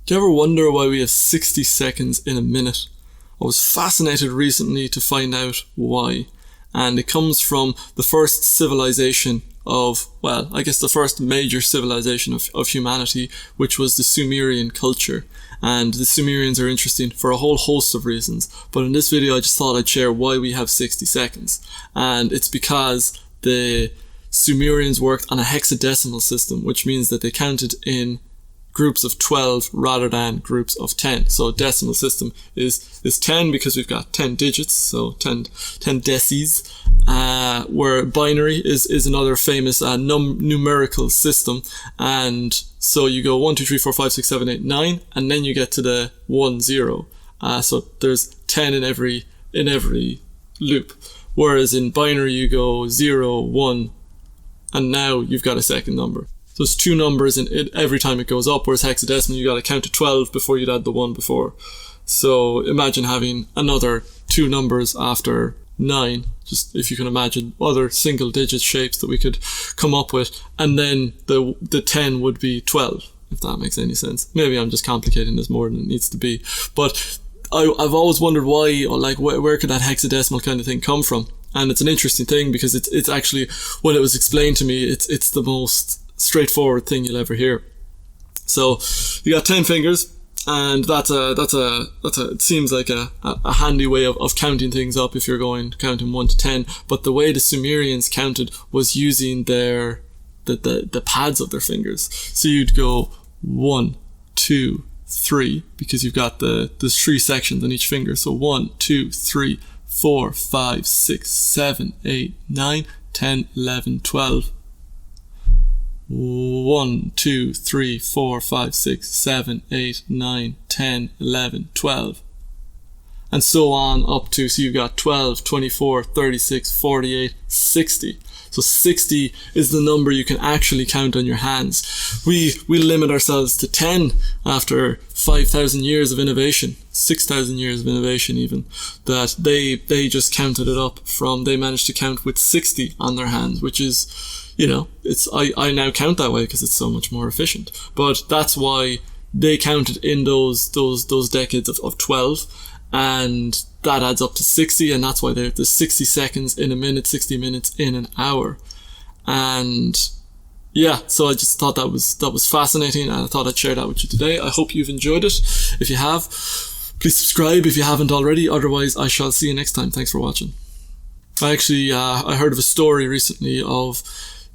Do you ever wonder why we have 60 seconds in a minute? I was fascinated recently to find out why. And it comes from the first civilization of, well, I guess the first major civilization of humanity, which was the Sumerian culture. And the Sumerians are interesting for a whole host of reasons. But in this video, I just thought I'd share why we have 60 seconds. And it's because the Sumerians worked on a hexadecimal system, which means that they counted in groups of 12 rather than groups of 10. So decimal system is 10 because we've got 10 digits, so 10 decis, where binary is another famous numerical system. And so you go 1, 2, 3, 4, 5, 6, 7, 8, 9, and then you get to the 1, 0. So there's 10 in every loop. Whereas in binary you go 0, 1, and now you've got a second number. So it's two numbers in every time it goes up, whereas hexadecimal you got to count to 12 before you'd add the 1 before. So imagine having another two numbers after 9, just if you can imagine other single digit shapes that we could come up with, and then the 10 would be 12, if that makes any sense. Maybe I'm just complicating this more than it needs to be, but I've always wondered why, or like where could that hexadecimal kind of thing come from? And it's an interesting thing because it's actually, when it was explained to me, it's the most straightforward thing you'll ever hear. So you got 10 fingers, and that's it seems like a handy way of counting things up if you're counting 1 to 10. But the way the Sumerians counted was using the pads of their fingers. So you'd go 1, 2, 3, because you've got there's 3 sections on each finger. So 1, 2, 3, 4, 5, 6, 7, 8, 9, 10, 11, 12. 1, 2, 3, 4, 5, 6, 7, 8, 9, 10, 11, 12. And so on up to, so you've got 12, 24, 36, 48, 60. So 60 is the number you can actually count on your hands. We limit ourselves to 10 after 5,000 years of innovation, 6,000 years of innovation even, that they just counted it up from, they managed to count with 60 on their hands, which is, I now count that way because it's so much more efficient. But that's why they counted in those decades of 12, and that adds up to 60, and that's why there's 60 seconds in a minute, 60 minutes in an hour. And yeah, so I just thought that was fascinating, and I thought I'd share that with you today. I hope you've enjoyed it. If you have, please subscribe if you haven't already. Otherwise, I shall see you next time. Thanks for watching. I actually I heard of a story recently of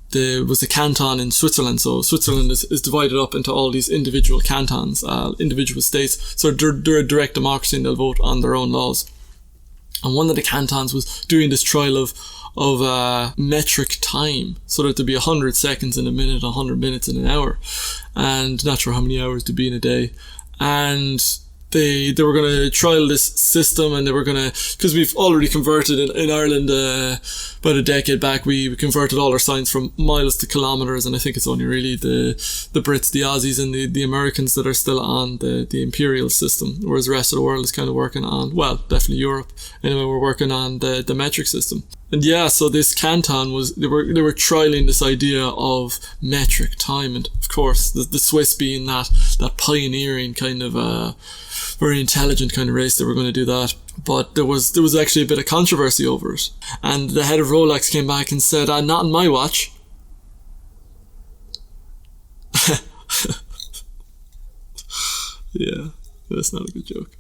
there was a canton in Switzerland. So Switzerland is divided up into all these individual cantons, individual states. So they're a direct democracy and they'll vote on their own laws. And one of the cantons was doing this trial of metric time, so that there'd be 100 seconds in a minute, 100 minutes in an hour, and not sure how many hours to be in a day. And they were going to trial this system, and they were going to, because we've already converted in Ireland about a decade back, we converted all our signs from miles to kilometres, and I think it's only really the Brits, the Aussies and the Americans that are still on the imperial system, whereas the rest of the world is kind of working on, well, definitely Europe anyway, we're working on the metric system. And yeah, so this canton they were trialing this idea of metric time, and of course the Swiss being that pioneering kind of very intelligent kind of race, they were going to do that. But there was actually a bit of controversy over it, and the head of Rolex came back and said, "Not on my watch." Yeah, that's not a good joke.